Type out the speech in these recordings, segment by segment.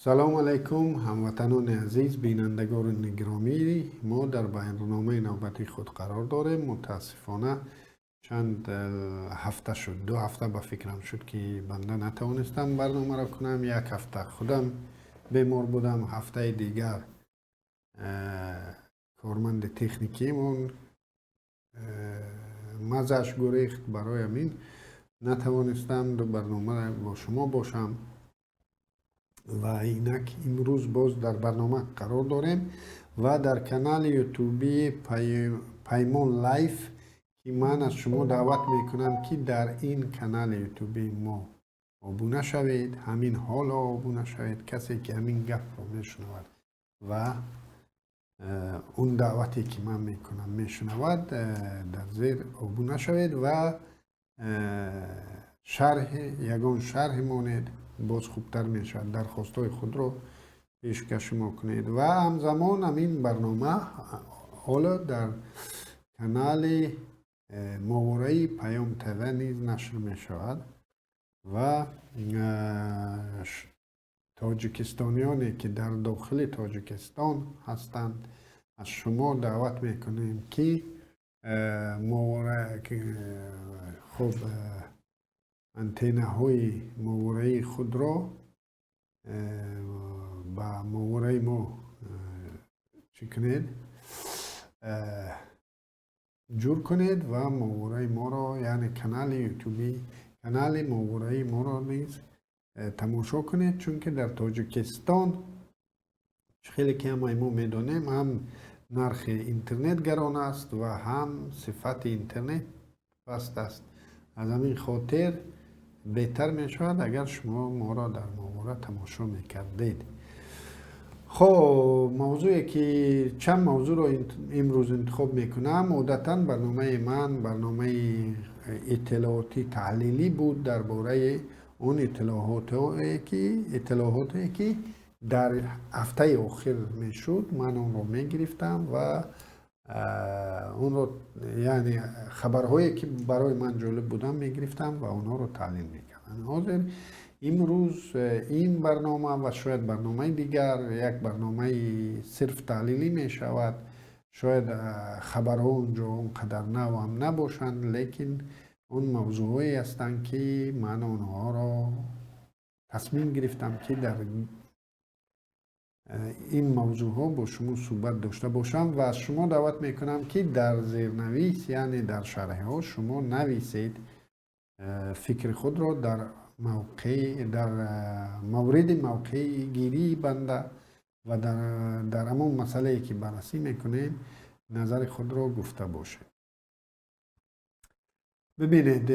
سلام علیکم هموطنان عزیز بینندگان گرامی. ما در برنامه نوبتی خود قرار داریم. متاسفانه چند هفته شد، 2 هفته به فکرم شد که بنده نتوانستم برنامه را کنم. 1 هفته خودم بیمار بودم، هفته دیگر کارمند تکنیکیمون مزش گریخت. برای همین نتوانستم دو برنامه با شما باشم و اینک امروز باز در برنامه قرار داریم و در کانال یوتیوبی پیمان لایف که من از شما دعوت میکنم که در این کانال یوتیوبی ما ابونه شوید. همین حالا ابونه شوید. کسی که همین گپ رو میشنود و اون دعوتی که من میکنم میشنود، در زیر ابونه شوید و یگان شرح مانید، باز خوبتر می شود. درخواستای خود رو پیشکش ما کنید و همزمان همین برنامه حالا در کانال ماورای پیام تیوی نیز نشر می شود و تاجیکستانیانی که در داخل تاجیکستان هستند از شما دعوت می کنیم که خب انتنه های ماورای خود را با ماورای ما چی کنید؟ جور کنید و ماورای ما را، یعنی کانال یوتیوبی کانال ماورای ما را نیز تماشا کنید، چون که در تاجیکستان خیلی که ما میدانیم هم نرخ اینترنت گران است و هم صفت اینترنت پست است. از همین خاطر بهتر می شود اگر شما ما را در ماورا تماشا می کردید. خب موضوعی که چند موضوع را امروز انتخاب می کنم، عادتا برنامه من برنامه اطلاعاتی تحلیلی بود درباره اون اطلاعاتی که در هفته آخر می شد. من اون رو می گرفتم و اون رو، یعنی خبرهایی که برای من جالب بودن می گرفتم و اونها رو تحلیل می کردم. حاضر امروز این برنامه و شاید برنامه دیگر یک برنامه صرف تحلیلی می شود. شاید خبرها اونجا اونقدر نو هم نباشند، لیکن اون موضوعی هستند که من اونها را تصمیم گرفتم که در این موضوع ها با شما صحبت داشته باشم و از شما دعوت میکنم که در زیرنویس، یعنی در شرح ها شما نویسید فکر خود را در مورد موقع گیری بنده و در همون مسئله که بررسی میکنیم نظر خود را گفته باشید. ببینید،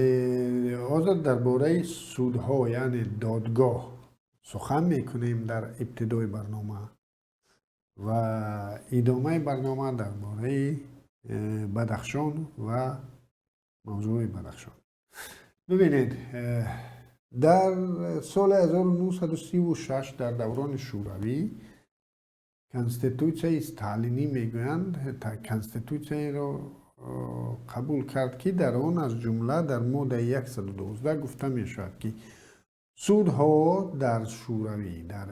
آزاد درباره سودها یعنی دادگاه سخن میکنیم در ابتدای برنامه و ادامه برنامه درباره بدخشان و موضوع بدخشان. ببینید، در سال 1936 در دوران شوروی کنستیتوسیه استالینی میگویند، کنستیتوسیه را قبول کرد که در آن از جمله در ماده 112 گفته می شود که سودها در شوروی، در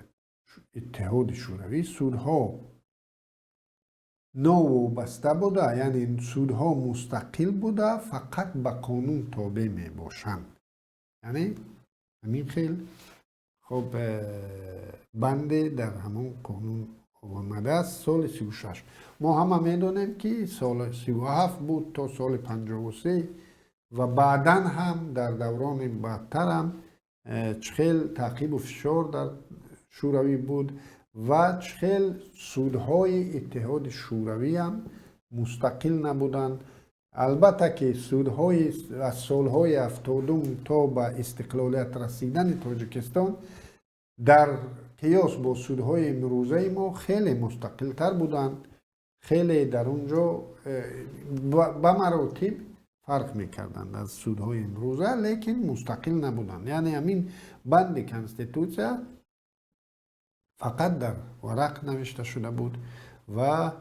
اتحاد شوروی، سودها نوابسته بوده، یعنی سودها مستقل بوده، فقط به قانون تابع می باشند. یعنی همین خیلی خب بنده در همون قانون آمده است. سال 36 ما همه میدونیم که سال 37 بود تا سال 53 و بعدا هم در دوران بعدتر هم چخیل تعقیب و فشار در شوروی بود و چخیل سودهای اتحاد شوروی هم مستقل نبودند. البته که سودهای از سالهای 70 تا به استقلالیت رسیدن تاجیکستان در قیاس با سودهای امروزه ما خیلی مستقل تر بودند. خیلی در اونجا به مراتب فرق میکردند از سودهای امروزه، لیکن مستقل نبودند. یعنی همین بند کنستیتوسیه فقط در ورق نوشته شده بود و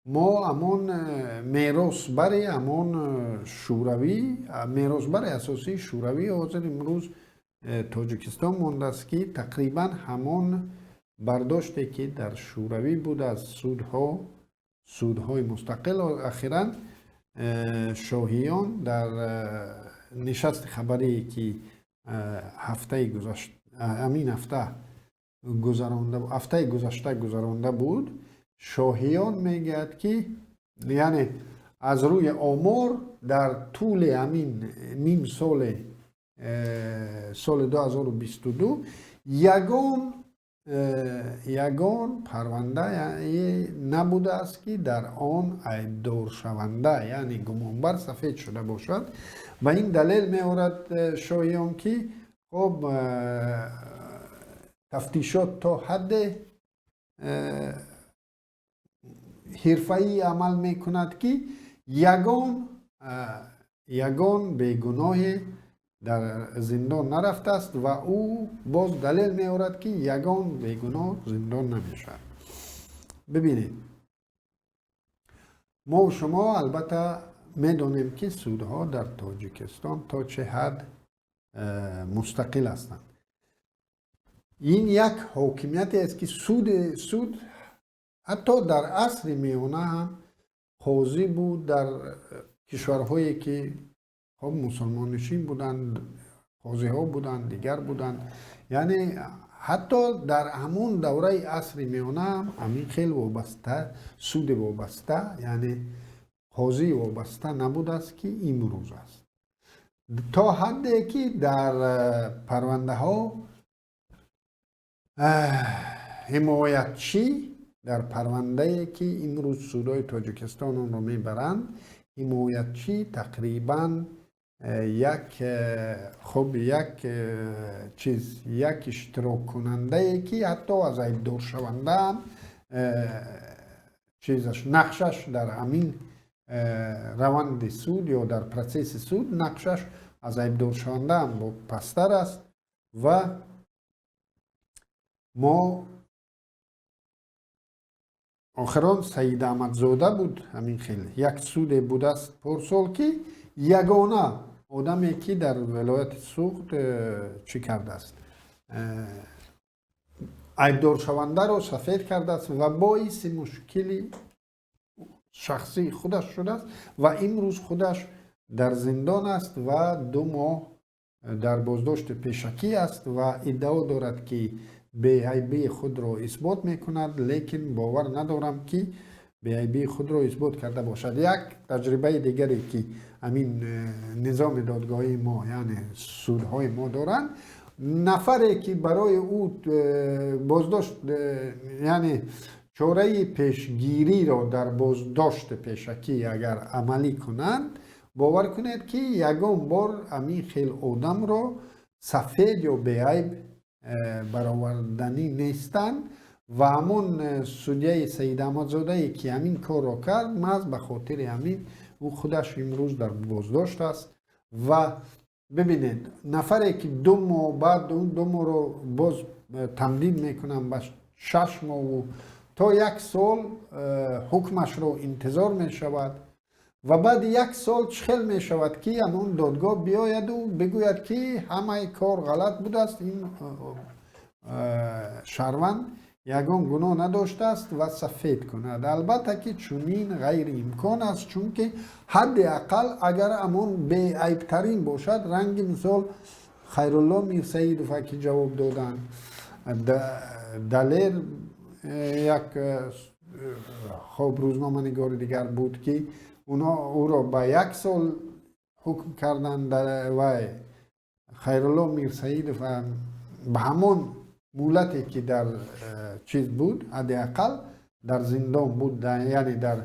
ما همون میراث برای همون شوروی، میراث برای اساسی شوروی حاضر امروز تاجیکستان مانده است که تقریبا همون برداشتی که در شوروی بود از سودهای مستقل و اخیراً شاهیان در نشست خبری که هفته گذشته امین هفته گذشته گذرانده بود شاهیان میگوید که یعنی از روی آمار در طول همین نیم سال 2022 یگان پرونده نبوده است که در آن عیبدار شونده یعنی گمانبر سفید شده باشد. و این دلیل می‌آورد شاهیان که خب تفتیشات تا حد حرفه‌ای عمل می‌کند که یگان بیگناه در زندان نرفته است و او باز دلیل می‌آورد که یگان بیگناه زندان نمی‌شود. ببینید ما و شما البته می‌دانیم که سودها در تاجیکستان تا چه حد مستقل هستند. این یک حاکمیتی است که سود حتی در عصر میانه هم قاضی بود در کشورهایی که خب مسلمان نشین بودند، قاضی ها بودند، دیگر بودند. یعنی حتی در همون دوره عصر میانه هم همین خیلی وابسته سود وابسته یعنی قاضی وابسته نبود است که امروز است. تا حدی که در پرونده ها حمایتچی در پرونده که امروز سودای تاجیکستان اون رو میبرند حمایتچی تقریبا یک اشتراک کننده که حتی از عیبدار شونده هم نقشش در همین روند سود یا در پروسس سود نقشش از عیبدار شونده هم پستر است. و ما آخران سید احمدزاده بود همین خیلی یک سود بود است پرسال که یگانه آدمی که در ولایت سوخت چی کرده است عیبدار شونده رو سفید کرده است و باعث مشکلی شخصی خودش شده است و امروز خودش در زندان است و 2 ماه در بازداشت پیشکی است و ادعا دارد که بی‌عیبی خود را اثبات میکند، لیکن باور ندارم که بی‌عیبی خود را اثبات کرده باشد. یک تجربه دیگری که همین نظام دادگاهی ما یعنی سودهای ما دارند، نفری که برای او بازداشت یعنی چاره پیشگیری را در بازداشت پیشکی اگر عملی کنند، باور کنید که یگان بار همین خیل آدم را سفید یا بی‌عیب برآوردنی نیستند و همون سودیه سید احمدزاده که همین کار را کرد محض به خاطر همین او خودش امروز در بازداشت است. و ببینید نفری که 2 ماه بعد اون 2 ماه رو باز تمدید میکنن به 6 ماه و تا 1 سال حکمش رو انتظار می شود و بعد 1 سال چخل می شود که همون دادگاه بیاید و بگوید که همه کار غلط بوده است، این شهروند یگان گناه نداشته است و سفید کند. البته که چنین غیر امکان است، چون که حداقل اگر همون بی‌عیب ترین باشد، رنگ مثال خیرالله میرسیدوف که جواب دادن دلیر یک خب روزنامه نگار دیگر بود که اونا او را به 1 سال حکم کردن و خیرالله میرسیدوف به همون مولتی که در چیز بود حداقل در زندان بود، یعنی در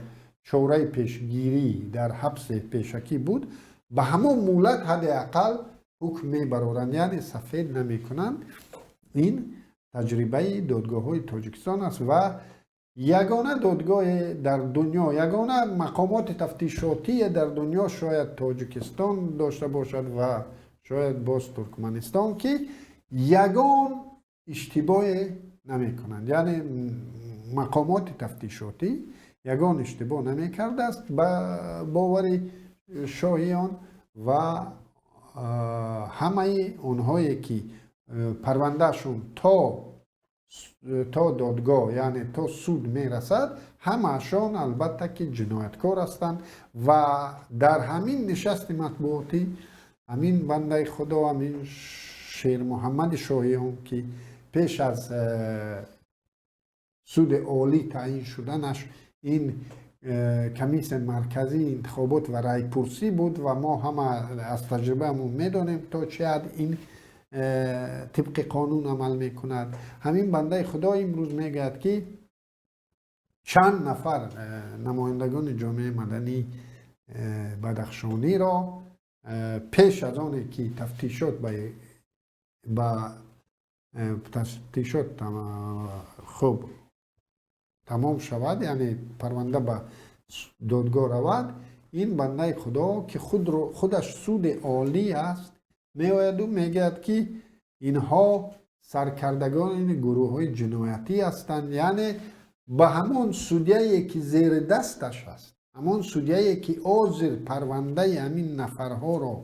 چوره پیشگیری در حبس پیشکی بود، به همون مولت حداقل حکم میبرارند یعنی سفید نمیکنند. این تجربه دادگاه های تاجیکستان است و یگانه دادگاه در دنیا، یگانه مقامات تفتیشاتی در دنیا شاید تاجیکستان داشته باشد و شاید باز ترکمنستان که یگان اشتباه نمی کنند، یعنی مقامات تفتیشاتی یگان اشتباه نمی کرده است به باور شاهیان و همه اونهایی که پرونده شون تا تا دادگاه یعنی تا سود میرسد همشان البته که جنایتکار هستند و در همین نشست مطبوعاتی همین بنده خدا همین شیر محمد شاهیان که پیش از سود عالی تعیین شدنش این کمیسیون مرکزی انتخابات و رای پرسی بود و ما همه از تجربه همون میدانیم تا چه حد این طبق قانون عمل میکند. همین بنده خدا امروز میگوید که چند نفر نمایندگان جامعه مدنی بدخشانی را پیش از آن که تفتیشات خوب تمام شود یعنی پرونده به دادگاه رود، این بنده خدا که خودش سود عالی است میآید و میگوید که اینها سرکردگان این گروه های جنایتی هستند، یعنی به همون سودیه‌ای که زیر دستش است، همون سودیه‌ای که حاضر پرونده همین نفرها را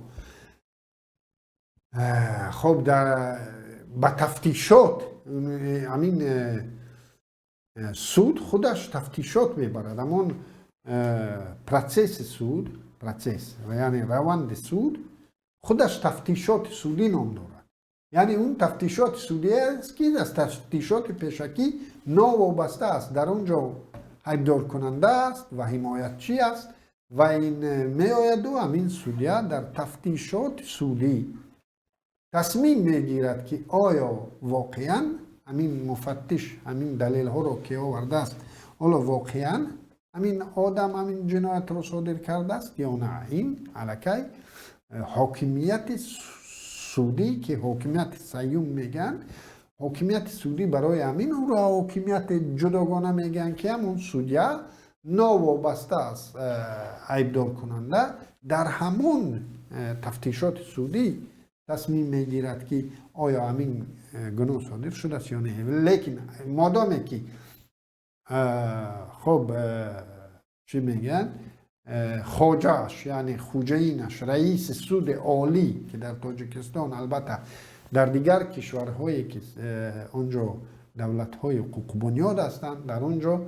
خب در به تفتیشات همین سود خودش تفتیشات میبرد، همون پروسس سود یعنی روند سود خودش تفتیشات سودی نام دارد. یعنی اون تفتیشات سودی است که از تفتیشات پیشکی ناوابسته است، در اونجا عیبدار کننده است و حمایتچی است و این میآید و همین سودیه در تفتیشات سودی تصمیم میگیرد که آیا واقعا همین مفتش همین دلیل ها رو که آورده است حالا واقعا همین آدم همین جنایت رو صادر کرده است یا نه. این علاکه حاکمیت سودی که حاکمیت سیوم میگن، حاکمیت سودی برای همین اون رو حاکمیت جداگانه میگن که همون سودیه ناوابسته است عیبدار کننده در همون تفتیشات سودی تصمیم میگیرد که آیا همین گناه صادر شده است یا نه. لیکن مادامی که خب چی میگن خواجهش یعنی خوجینش رئیس سود عالی که در تاجیکستان البته در دیگر کشورهایی که اونجا دولت‌های حقوق بنیاد هستند در اونجا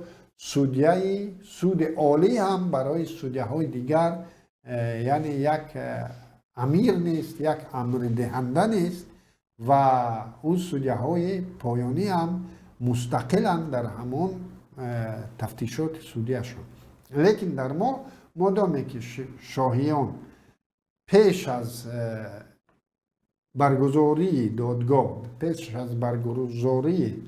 سود عالی هم برای سودیه‌های دیگر یعنی یک امیر نیست، یک امر دهنده نیست و اون سودیه‌های پایانی هم مستقلن در همون تفتیشات سودیشون. لیکن در مادامی که شاهیان پیش از برگزاری دادگاه، پیش از برگزاری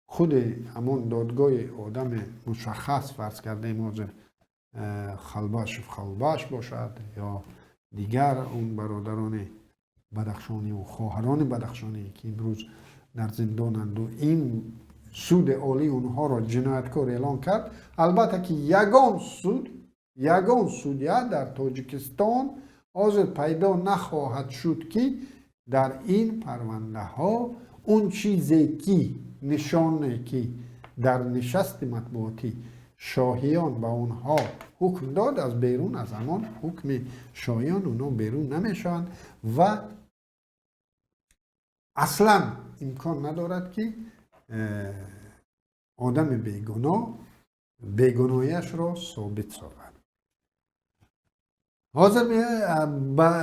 خود همون دادگاه آدم مشخص فرض کرده موضوع خلباش باشد یا دیگر اون برادران بدخشانی و خواهران بدخشانی که امروز در زندانند و این سود عالی اونها را جنایتکار اعلان کرد، البته که یگان سودیه در تاجیکستان حاضر پیدا نخواهد شد که در این پرونده ها اون چیزی که نشانه که در نشست مطبوعاتی شاهیان به اونها حکم داد از بیرون از همان حکم شاهیان اونها بیرون نمیشن و اصلا امکان ندارد که آدم بیگناهیش را ثابت سازد. حاضر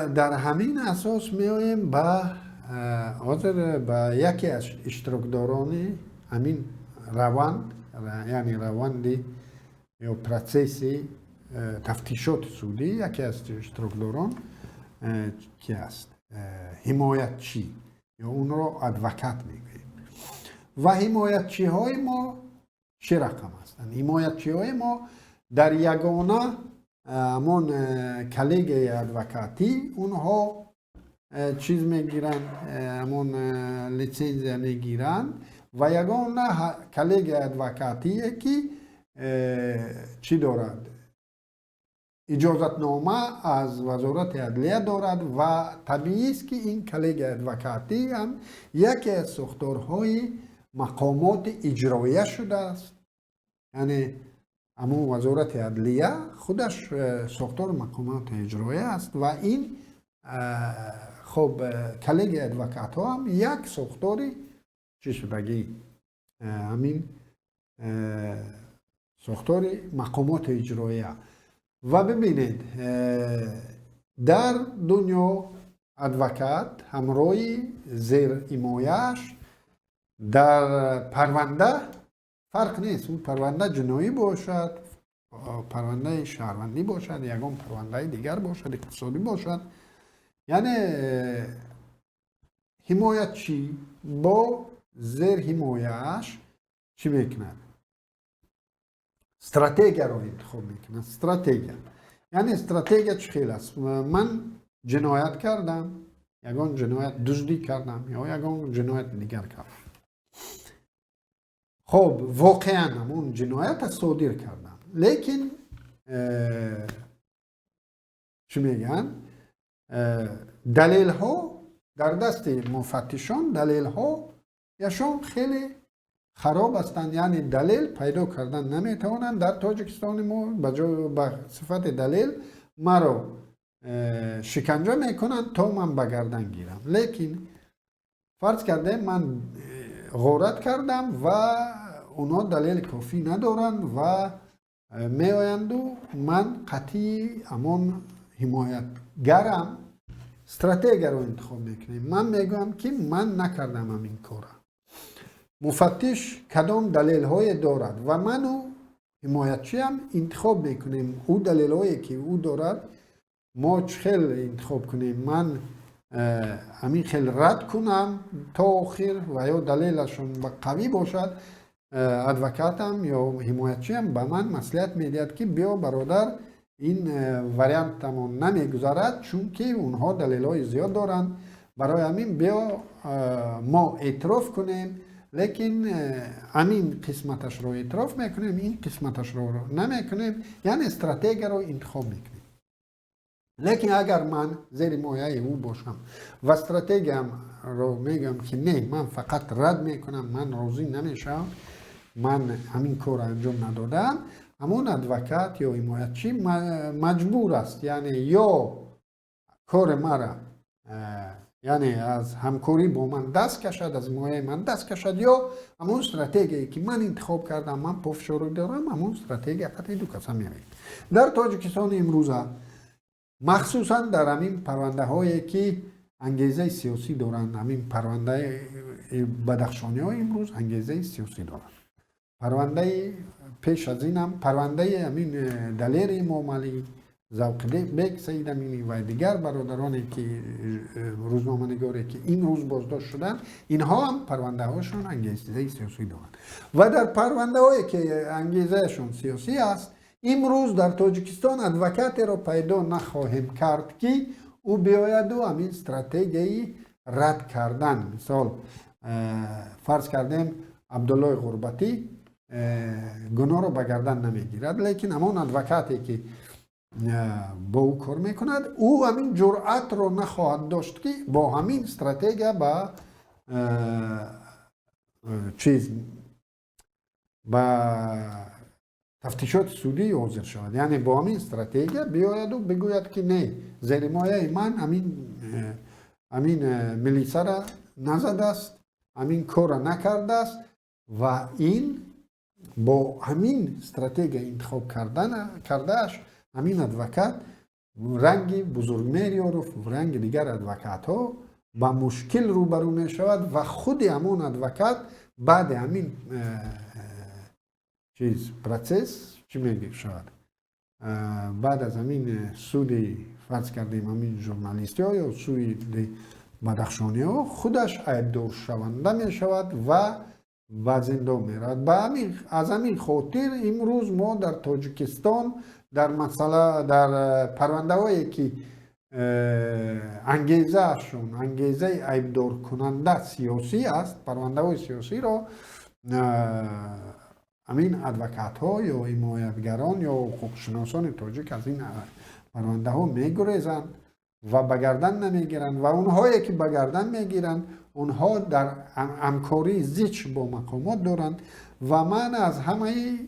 در همین اساس میایم به یکی از اشتراکداران همین روند یعنی روندی یا پروسسی تفتیشات سودی یکی از اشتراکداران کی است؟ حمایتچی یا اون را ادوکات میگوییم. و حمایتچی های ما چه رقم هستند؟ حمایتچی های ما در یگانه همون کلیگ ادوکاتی اونها چیز میگیرن، همون لیسنس میگیرن و یگانه کلیگ ادوکاتیه که چی دارد؟ اجازت نامه از وزارت عدلیه دارد و طبیعی است که این کلیگ ادوکاتی هم یکی از ساختارهای مقامات اجراییه شده است. یعنی اما وزارت عدلیه خودش ساختار مقامات اجراییه است و این خب کلیگ ادوکات ها هم یک ساختاری چی شدگی همین ساختار مقامات اجراییه. و ببینید در دنیا ادوکات همراه زیر حمایه‌اش در پرونده فرق نیست. اون پرونده جنایی باشد، پرونده شهروندی باشد، یگان پرونده دیگر باشد، اقتصادی باشد. یعنی حمایتچی با زیر حمایه‌اش چی میکند؟ استراتژی رو انتخاب میکنه. استراتژی یعنی استراتژی چه خیلی است؟ من جنایت کردم، یگان جنایت دزدی کردم یا یگان جنایت دیگر کردم. خب واقعا اون جنایت صادر کردم، لیکن چی میگن؟ دلیل ها در دست مفتشان، دلیل ها یشان خیلی خراب هستند. یعنی دلیل پیدا کردن نمیتوانند. در تاجیکستان ما به صفت دلیل مرا شکنجه میکنند تا من بگردن گیرم. لیکن فرض کرده من غارت کردم و اونا دلیل کافی ندارند و می آیند و من قطعی امان حمایتگرم. استراتژی رو انتخاب میکنیم. من میگم که من نکردم همین کار. مفتش کدام دلیل های دارد و منو حمایتچی هم انتخاب میکنیم. او دلیل هایی که او دارد ما چخیل انتخاب کنیم. من همین خیل رد کنم تا آخر و یا دلیلشون قوی باشد، ادوکاتم یا حمایتچی هم به من مصلحت میدهد که بیا برادر این وریانت تمام نمیگذارد، چون که اونها دلیل های زیاد دارند. برای همین بیا ما اعتراف کنیم، لیکن همین قسمتش رو اعتراف میکنیم، این قسمتش رو نمیکنیم. یعنی استراتژی رو انتخاب میکنیم. لیکن اگر من زیر مایه او باشم و استراتژی رو میگم که نه، من فقط رد میکنم، من راضی نمیشم، من همین کار انجام ندادم، همون ادوکات یا حمایتچی مجبور است یعنی یا کار مرا یعنی از همکاری با من دست کشد، از حمایه من دست کشد، یا همون استراتژی که من انتخاب کردم، من پافشاری دارم، همون استراتژی قطعی دو کسا میرید. در تاجیکستان امروز مخصوصا در همین پرونده هایی که انگیزه سیاسی دارند، همین پرونده بدخشانی های امروز انگیزه سیاسی دارند. پرونده پیش از این هم پرونده همین دلیر امام علی، ذوق بیگ سید امینی و دیگر برادرانی که روزنامه نگاری که این روز بازداشت شدن، اینها هم پرونده هاشون انگیزه سیاسی دارند. و در پرونده هایی که انگیزه شون سیاسی است، امروز در تاجیکستان ادوکات را پیدا نخواهیم کرد که او بیاید و همین استراتژی رد کردن. مثال فرض کردیم عبدالله غربتی گناه رو به گردن نمیگیرد، لیکن همون ادوکاتی که با او کار میکند او همین جرأت رو نخواهد داشت که با همین استراتژی با تفتیشات سودی حاضر شود. یعنی با همین استراتژی بیاید و بگوید که نه، زیر مایه من همین ملیسه را نزده است، همین کار را نکرده است و این با همین استراتژی انتخاب کردهش همین ادوکات رنگ بزرگمهری و رنگ دیگر ادوکات ها با مشکل روبرو می شود و خود همون ادوکات بعد همین پروسس چی میگه شود بعد از همین سود فرض کردیم همین ژورنالیستی ها یا سود بدخشانی ها خودش عیبدار شونده می شود و زندان می رود. از همین خاطر امروز ما در تاجیکستان در مسئله در پرونده هایی که انگیزه عیبدار کننده سیاسی است، پرونده های سیاسی را همین ادوکات ها یا حمایتگران یا حقوقشناسان تاجیک از این پرونده ها میگریزند و بگردن نمیگیرند و اونهایی که بگردن میگیرند اونها در همکاری زیچ با مقامات دارند. و من از همه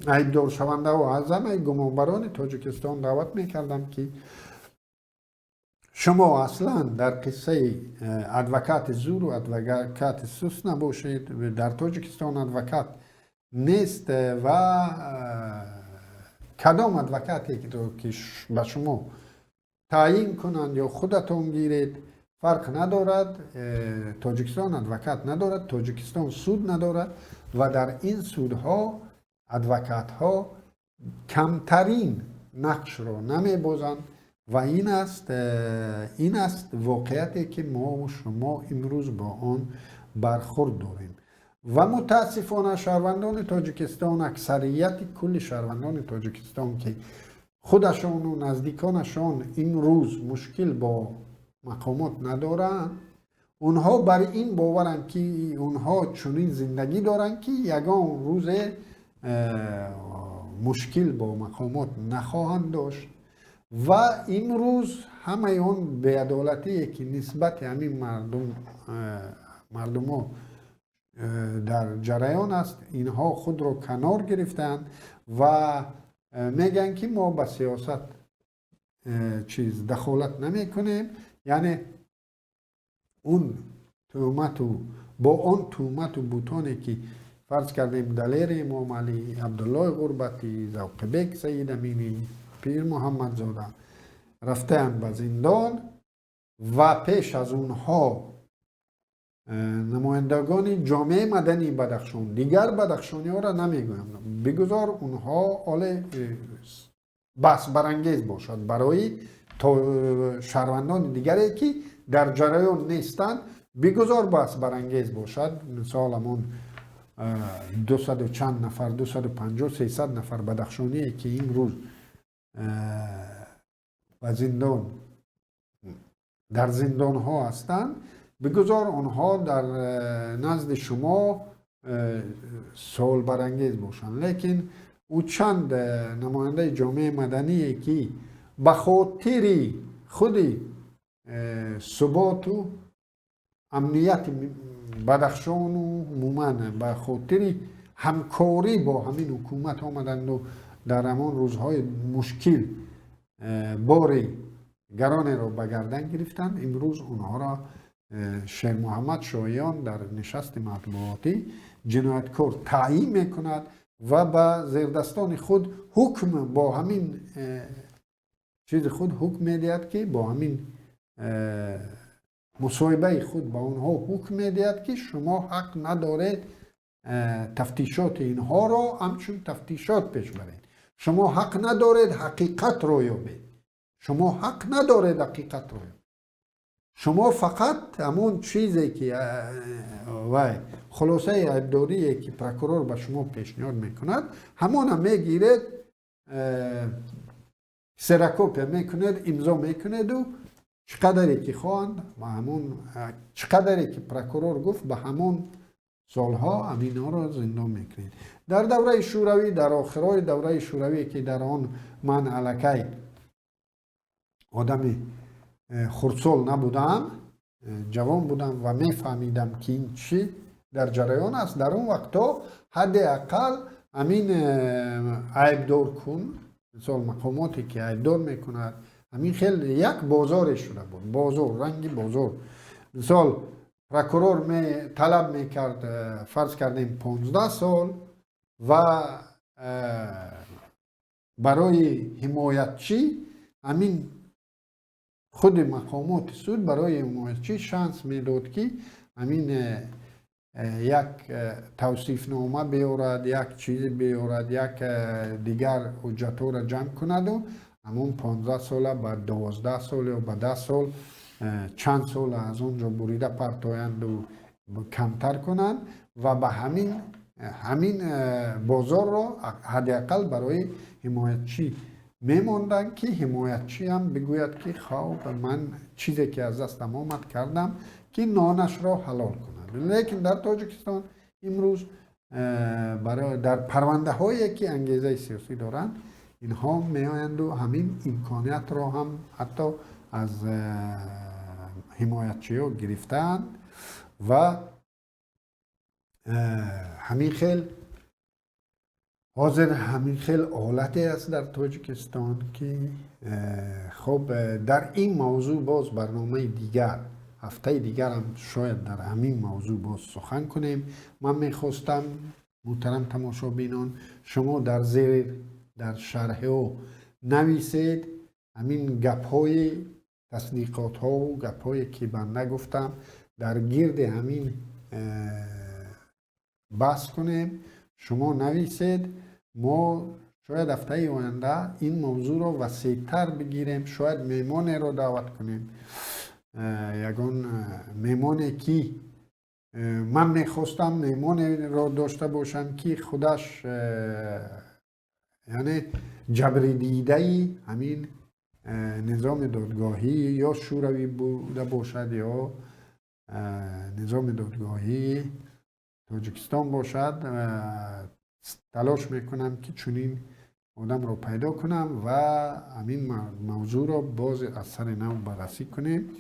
عیبدار شونده و از همه گمانبران تاجیکستان دعوت میکردم که شما اصلا در قصه ادوکات زور و ادوکات سوس نباشید. در تاجیکستان ادوکات نیست و کدام ادوکاتی که به شما تعیین کنند یا خودتون گیرید فرق ندارد. تاجیکستان ادوکات ندارد، تاجیکستان سود ندارد و در این سودها ادوکات ها کمترین نقش رو نمی‌بازند و این است واقعیتی که ما و شما امروز با آن برخورد داریم و متاسفانه شهروندان تاجیکستان، اکثریت کل شهروندان تاجیکستان که خودشان و نزدیکانشان این روز مشکل با مقامات ندارند، اونها بر این باورند که اونها چنین زندگی دارند که یگان روز مشکل با مقامات نخواهند داشت و امروز همه اون بی‌عدالتی که نسبت همین مردم ها در جریان است، اینها خود رو کنار گرفتند و میگن که ما به سیاست دخالت نمی کنیم. یعنی اون تهمت و با اون تهمت و بوتانی که فرض کردیم دلیر امام علی، عبدالله غربتی، ذوق بیگ سید امینی، پیر محمد زاده رفتن به زندان و پیش از اونها نمایندگان جامعه مدنی بدخشان، دیگر بدخشانی ها را نمیگویم، بگذار اونها حال بحث برانگیز باشد برای شهروندان دیگری که در جریان نیستند، بگذار بحث برانگیز باشد. مثال همون 200 چند نفر، 250 300 نفر بدخشانی که این روز و زندان در زندان ها هستند، بگذار آنها در نزد شما سوال برانگیز باشند. لیکن او چند نماینده جامعه مدنی که به خاطر خود ثبات و امنیت بدخشان و عموما به خاطر همکاری با همین حکومت آمدند و در همان روزهای مشکل بار گران را به گردن گرفتند، امروز اونها را شیر محمد شایان در نشست مطبوعاتی جنایتکار تعیین میکند و به زیردستان خود حکم با همین چیز خود حکم میدهد که با همین مصاحبه خود با اونها حکم میدهد که شما حق ندارید تفتیشات اینها را همچون تفتیشات پیش برید، شما حق ندارید حقیقت رو یابید، شما حق ندارید حقیقت رو یابید، شما فقط همون چیزی که و خلاصه عیبداری که پروکورور به شما پیشنهاد میکند همان هم میگیرید، سرکوپی میکنید، امضا میکنید و چقدری که خواهند و همون چقدری که پروکورور گفت به همون سالها امینا را زندان میکنید. در دوره شوروی، در آخرای دوره شوروی که در آن من الکی آدم خردسال نبودم، جوان بودم و میفهمیدم که این چی در جریان است، در اون وقتا حداقل امین عیبدار کن، مثال مقاماتی که عیبدار میکند، همین خیلی یک بازار شده بود، بازار، رنگی بازار. مثال پروکورور طلب میکرد فرض کردیم 15 سال و برای حمایتچی همین خود مقامات سود برای حمایتچی شانس میداد که همین یک توصیف نامه بیارد، یک چیز بیارد، یک دیگر حجت را جمع کند و همون 15 ساله به 12 سال و به 10 سال چند سال از اونجا بریده پرتایند و کمتر کنند و به همین بازار را حداقل برای حمایتچی میماندن که حمایتچی هم بگوید که خب من چیزی که از دستم آمد کردم که نانش را حلال کند. لیکن در تاجیکستان امروز برای در پرونده هایی که انگیزه سیاسی دارند اینها میآیند و همین امکانیت را هم حتی از حمایتچی ها گرفتند و همین خیل حاضر همین خیلی حالتی است در تاجیکستان که خب در این موضوع باز برنامه دیگر هفته دیگر هم شاید در همین موضوع باز سخن کنیم. من میخواستم محترم تماشابینان شما در زیر در شرح او نویسید همین گپ های تصدیقات ها و گپ هایی که بنده گفتم در گرد همین بحث کنیم. شما نویسید، ما شاید هفته آینده این موضوع رو وسیع‌تر بگیریم، شاید میمان رو دعوت کنیم، یگان میمانی که من میخواستم میمان رو داشته باشم که خودش یعنی جبری دیده همین نظام دادگاهی یا شوروی بوده باشد یا نظام دادگاهی تاجیکستان باشد. تلاش میکنم که چنین آدم رو پیدا کنم و همین موضوع رو باز از سر نو بررسی کنیم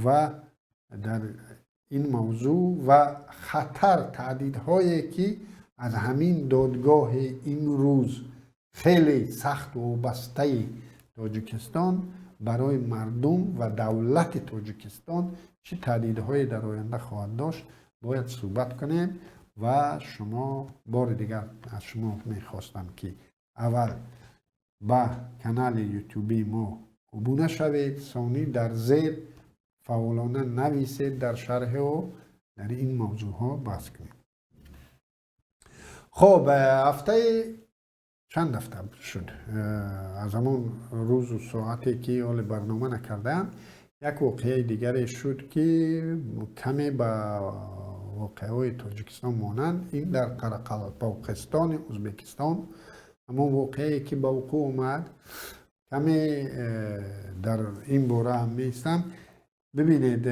و در این موضوع و خطر تهدیدهایی که از همین دادگاه این روز خیلی سخت و بسته تاجیکستان برای مردم و دولت تاجیکستان چه تهدیدهایی در آینده خواهد داشت باید صحبت کنیم. و شما بار دیگر از شما میخواستم که اول با کانال یوتیوبی ما ابونه شوید، ثانی در زیر فعالانه نویسید در شرح و در این موضوع ها بحث کنیم. خب هفته چند هفته شد از همون روز و ساعتی که حال برنامه نکردم یک واقعه دیگری شد که کمی با واقعه تاجیکستان مانند این در قرقلپاقستان ازبکستان همون واقعی که با وقوع اومد کمی در این باره هم میستم. ببینید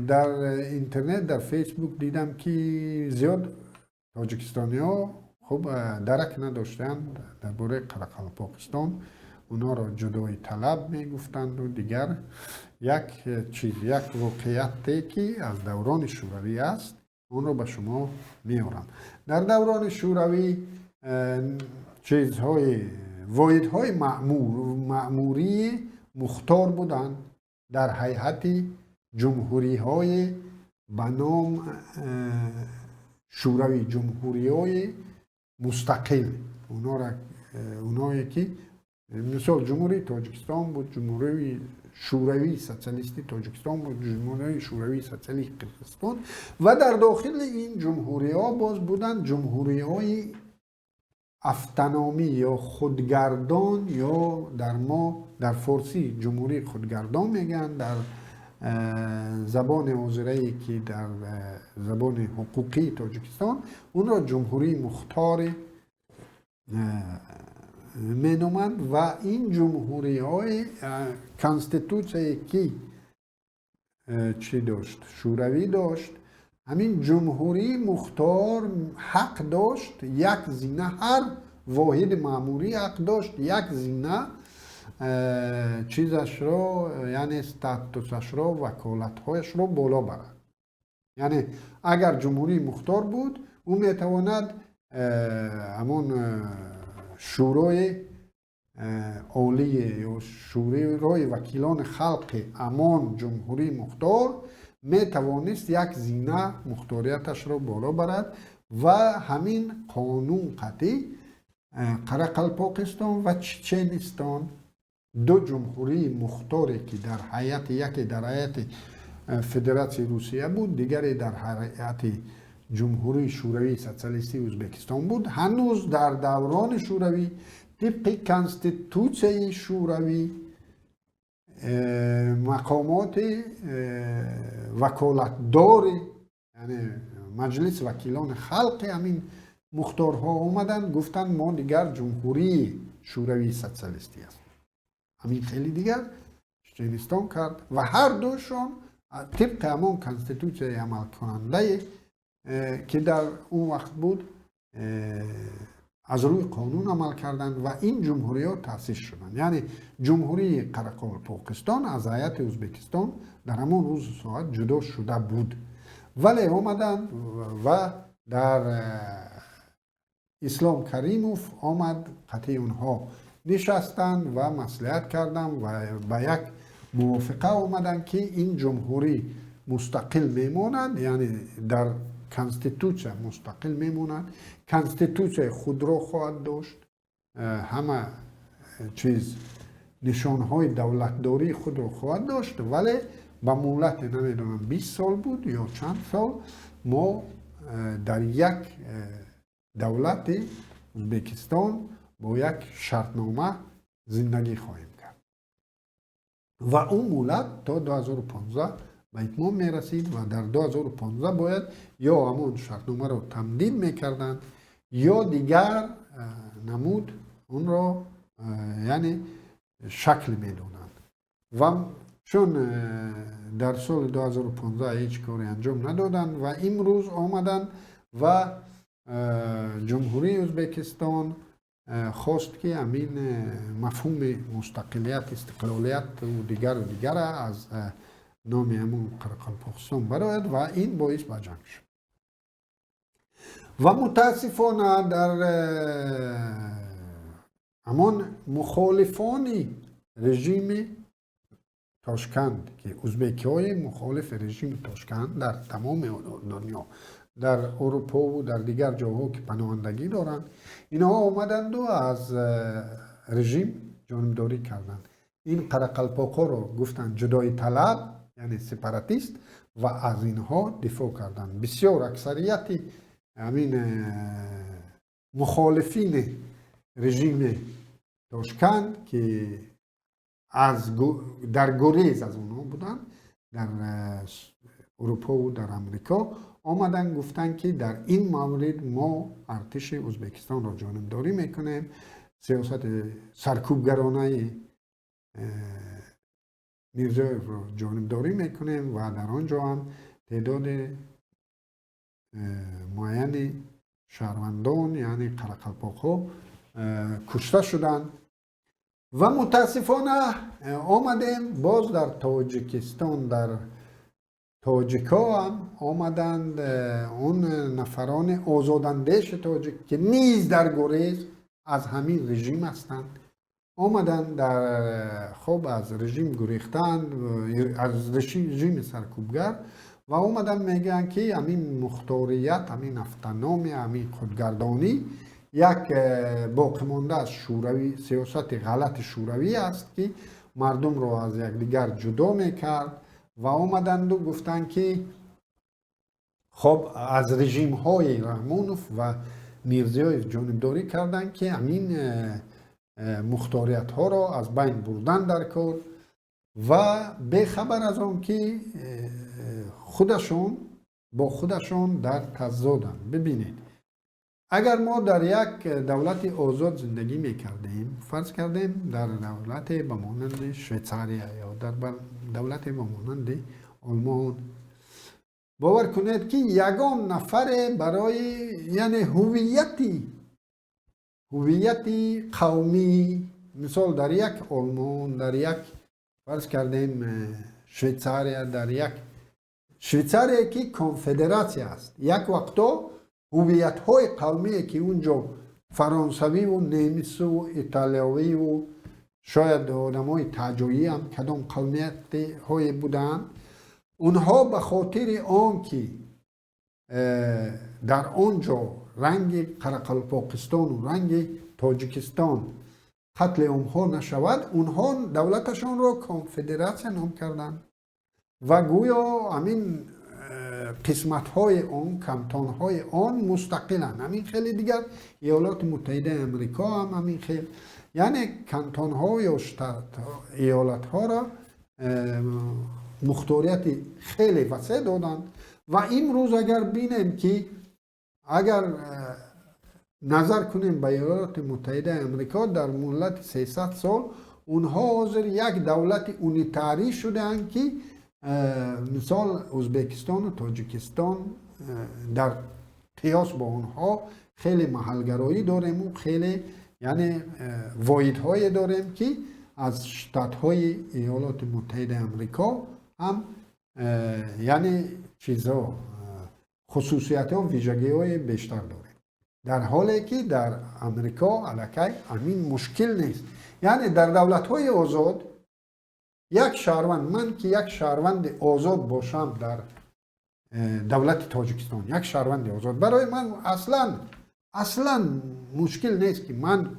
در اینترنت در فیسبوک دیدم که زیاد تاجیکستانی ها خب درک نداشتن درباره قرقلپاقستان، اونا را جدای طلب میگفتند و دیگر یک واقعیتی که از دوران شوروی است اون رو به شما میارم. در دوران شوروی واحدهای مأموری مختار بودند در هیئت جمهوری های به نام شوروی، جمهوری های مستقل. اونایی که مثال جمهوری تاجیکستان بود، جمهوری شوروی سوسیالیستی تاجیکستان بود، جمهوری شوروی سوسیالیستی قرقیزستان و در داخل این جمهوری ها باز بودن جمهوری های افتنامی یا خودگردان یا در فارسی جمهوری خودگردان میگن، در زبان حاضره که در زبان حقوقی تاجیکستان اون را جمهوری مختار مینامند. و این جمهوری های کانستیتوسیایی که چی داشت؟ شوروی داشت. همین جمهوری مختار حق داشت یک زینه، هر واحد مأموری حق داشت یک زینه چیزش رو یعنی استاتوسش رو وکالتهایش رو بالا برد. یعنی اگر جمهوری مختار بود او میتواند همون شورای عالی یا شورای وکیلان خلق امان جمهوری مختار می توانست یک زینه مختاریتش را بالا برد و همین قانون قطعی قرقلپاقستان و چچنستان دو جمهوری مختاری که در هیئت یکی در هیئت فدراسیون روسیه بود، دیگری در هیئت جمهوری شوروی سوسیالیستی ازبکستان بود. هنوز در دوران شوروی طبق کانستیتوسیون شوروی مقامات وکالتدار یعنی مجلس وکیلان خلق همین مختارها اومدن گفتن ما دیگر جمهوری شوروی سوسیالیستی است، همین خیلی دیگر چچنستان کرد و هر دوشون طبق همون کانستیتوسیون عمل کننده که در اون وقت بود از روی قانون عمل کردند و این جمهوری ها تأسیس شدند. یعنی جمهوری قرقلپاقستان از هیئت ازبکستان در همون روز ساعت جدا شده بود، ولی آمدند و در اسلام کریموف آمد قطعی اونها نشستند و مصلحت کردند و به یک موافقه آمدن که این جمهوری مستقل میماند، یعنی در کانستیتوچه مستقل میماند، کانستیتوچه خود را خواهد داشت، همه چیز نشانهای دولتداری خود را خواهد داشت، ولی به مهلت نمیدونم 20 سال بود یا چند سال ما در یک دولت ازبکستان با یک شرطنامه زندگی خواهیم کرد و اون مهلت تا 2015 به اتمام میرسید و در 2015 باید یا همون شرطنامه رو تمدید میکردند یا دیگر نمود اون را یعنی شکل میدونند و چون در سال 2015 هیچ کاری انجام ندادند و امروز آمدن و جمهوری ازبکستان خواست که همین مفهوم مستقلیت استقلالیت و دیگر از نام همون قرقلپاکستان براید و این باعث به جنگ شد و متاسفانه در همان مخالفان رژیم تاشکند که ازبکی های مخالف رژیم تاشکند در تمام دنیا در اروپا و در دیگر جاها که پناهندگی دارند اینها آمدند و از رژیم جانبداری کردند. این قرقلپاکا رو گفتند جدای طلب یعنی سپاراتیست و از اینها دفاع کردند. بسیار اکثریت همین مخالفین رژیم تاشکند که در گریز از اونها بودن در اروپا و در امریکا آمدن گفتن که در این مورد ما ارتش ازبکستان را جانبداری میکنیم، سیاست سرکوبگرانه میرزایف را جانبداری میکنیم و در آنجا هم تعداد معین شهروندان یعنی قرقلپاکا کشته شدند و متاسفانه آمدیم باز در تاجیکستان در تاجیکا هم آمدند اون نفران آزاداندیش تاجیک که نیز در گریز از همین رژیم هستند آمدند در خب از رژیم گریختند از رژیم سرکوبگر و آمدند میگن که همین مختاریت همین افتنامی همین خودگردانی یک باقی مانده از شوروی سیاست غلط شوروی است که مردم را از یکدیگر جدا میکرد و آمدند و گفتند که خب از رژیم های رحمانوف و میرزایف جانبداری کردند که همین مختاریت ها را از بین بردن در کار و به خبر از آن که خودشون با خودشون در تضادن. ببینید اگر ما در یک دولت آزاد زندگی میکردیم فرض کردیم در دولت به مانند شویتزاریا یا در دولت به مانند آلمان باور کنید که یگان نفر برای یعنی هویتی قومی مثال در یک آلمان در یک فرض کردیم شویتزاریا در یک شویتزاریا که کنفدراسیون است یک وقتا هویت های قومی که اونجا فرانسوی و نیمیس و ایتالیایی و شاید آدم های تاجویی هم کدام قومیت های بودن اونها به خاطر آن که در آنجا رنگ قرقلپاکستان و رنگ تاجیکستان قتل عامها نشود اونها دولتشان را کنفدراسیون نام کردند و گویا همین قسمت های آن کانتون های آن مستقلن. همین خیلی دیگر ایالات متحده امریکا هم همین خیلی یعنی کانتون ها یا ایالات ها را مختاریت خیلی وسیع دادند و امروز اگر بینیم که اگر نظر کنیم به ایالات متحده امریکا در مدت 300 سال اونها حاضر یک دولت اونیتاری شدند که مثال ازبکستان و تاجیکستان در قیاس با اونها خیلی محلگرایی داریم و خیلی یعنی واحدهای داریم که از شتات‌های ایالات متحده امریکا هم یعنی چیزها خصوصیت ها و ویژگی های بیشتر داریم. در حالی که در امریکا الکی همین مشکل نیست. یعنی در دولت‌های آزاد یک شهروند، من که یک شهروند آزاد باشم در دولت تاجیکستان، یک شهروند آزاد، برای من اصلا مشکل نیست که من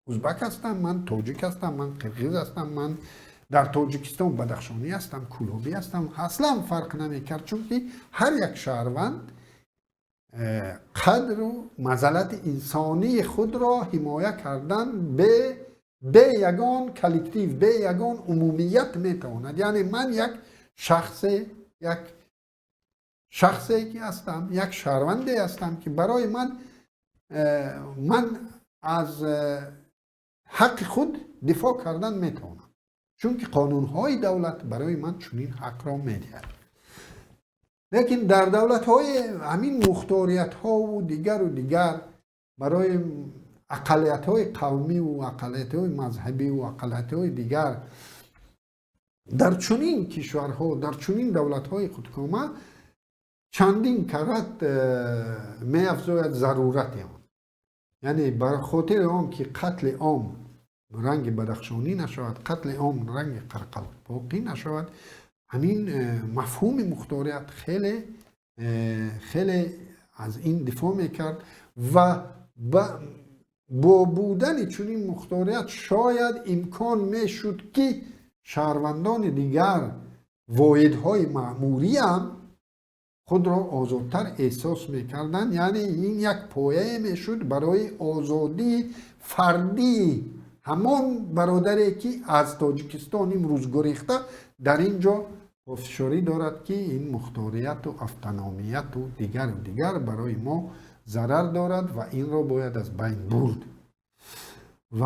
ازبک هستم، من تاجیک هستم، من قرقیز هستم، من در تاجیکستان بدخشانی هستم، کلوبی هستم، اصلا فرق نمیکرد، چون که هر یک شهروند قدر و مظلت انسانی خود را حمایت کردن به یگان کلکتیو، به یگان عمومیت میتواند. یعنی من یک شخصی که هستم، یک شهروندی هستم که برای من از حق خود دفاع کردن میتوانم، چون که قانونهای دولت برای من چنین حق را میدهد. لیکن در دولت‌های همین مختاریت‌ها و دیگر برای اقلیت‌های قومی و اقلیت‌های مذهبی و اقلیت‌های دیگر در چنین کشورها، در چنین دولت‌های خودکامه چندین کرات می‌افزاید ضرورت آن. یعنی بر خاطر آن که قتل عام رنگ بدخشانی نشود، قتل عام رنگ قرقاوی نشود، همین مفهوم مختاریت خیلی از این دفاع میکرد و با بودن چنین مختاریت شاید امکان میشد که شهروندان دیگر واحدهای مأموری هم خود را آزادتر احساس میکردن. یعنی این یک پایه میشد برای آزادی فردی همان برادری که از تاجیکستان امروز گریخته در اینجا پافشاری دارد که این مختاریت و اتونومیت و دیگر برای ما ضرر دارد و این را باید از بین برد. و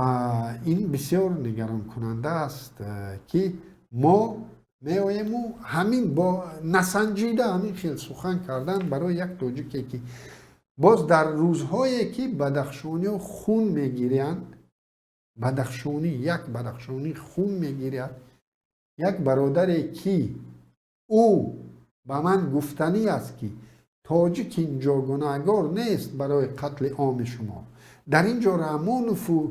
این بسیار نگران کننده است که ما میاییم و همین با نسنجیده همین خیلی سخن کردن برای یک تاجیکی که باز در روزهایی که بدخشانی خون میگیرند، یک بدخشانی خون میگیرد، یک برادری که او به من گفتنی است که تاجیک اینجا گناهکار نیست برای قتل عام شما، در اینجا رحمانوف و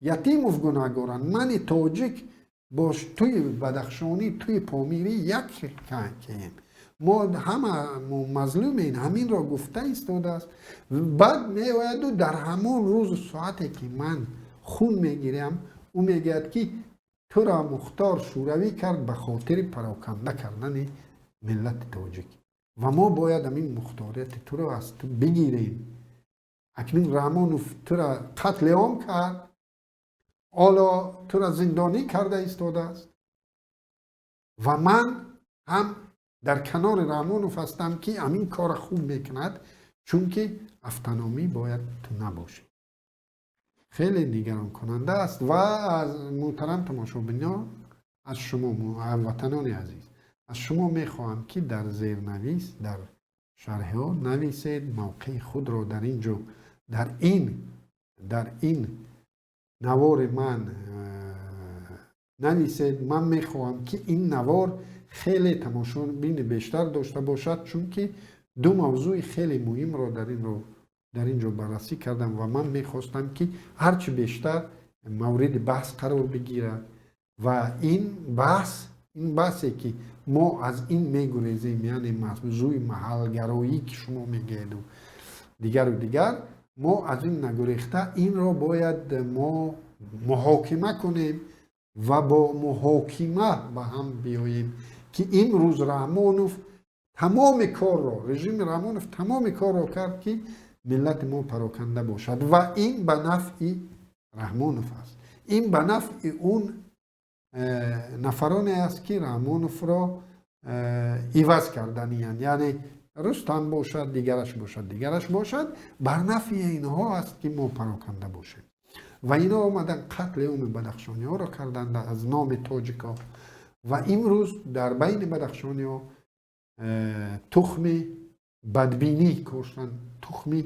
یتیموف گناهکارند، من تاجیک باش توی بدخشانی توی پامیری یک کهیم، ما همه مظلومین، همین را گفته ایستاده است. بعد میآید و در همون روز ساعتی که من خون میگیرم او میگوید که تو را مختار شوروی کرد به خاطر پراکنده کردن ملت تاجیک و ما باید همین مختاریت تو را از تو بگیریم. اکنون رحمانوف تو را قتل عام کرد، حالا تو را زندانی کرده ایستاده است و من هم در کنار رحمانوف هستم که همین کار خوب میکند، چون که اتونومی باید تو نباشه. خیلی نگران کننده است و از محترم تماشابینان، از شما هموطنان عزیز، از شما میخواهم که در زیرنویس، در شرح ها نویسید موقع خود را در اینجا در این نوار من نویسید. من میخواهم که این نوار خیلی تماشابین بیشتر داشته باشد، چون که دو موضوع خیلی مهم را در اینجا بررسی کردم و من میخواستم که هرچی بیشتر مورد بحث قرار بگیرد و این بحثی که ما از این میگریزیم، یعنی موضوع محلگرایی که شما میگید و دیگر ما از این نگریخته این را باید ما محاکمه کنیم و با محاکمه به هم بیاییم که این روز رحمانوف تمام کار را، رژیم رحمانوف تمام کار را کرد که ملت ما پراکنده باشد و این به نفع رحمانوف است، این به نفع اون نفرانی است که رحمانوف را عوض کردنی هستند. یعنی رستم باشد، دیگرش باشد، بر نفع اینها است که ما پراکنده باشیم. و اینا آمدن قتل عام بدخشانی ها را کردند از نام تاجیکا و امروز در بین بدخشانی ها تخم بدبینی کشتن، تخم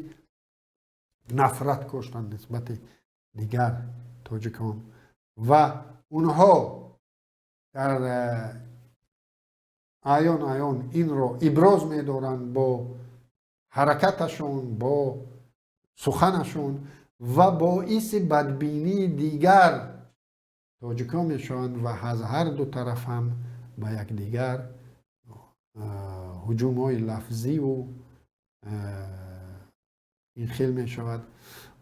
نفرت کشتن نسبت دیگر تاجیکان و اونها در عیان این را ابراز می‌دارند با حرکتشون، با سخنشون و باعث بدبینی دیگر تاجیکا میشوند و از هر دو طرف هم به یکدیگر هجوم های لفظی و این خیلی می شود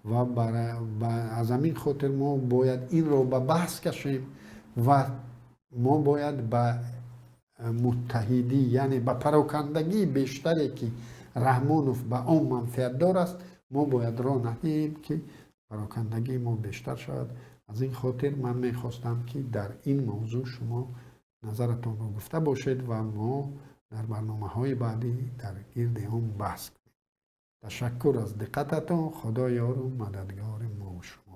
و از همین خاطر ما باید این رو به بحث کشیم و ما باید به متحدی یعنی به پراکندگی بیشتری که رحمانوف به آن منفعت دار است ما باید راه نهیم که پراکندگی ما بیشتر شود. از این خاطر من میخواستم که در این موضوع شما نظرتون رو گفته باشید و ما در برنامه‌های بعدی در گرد هم بحث کنیم. تشکر از دقتتون. خدا یار و مددگار ما شما.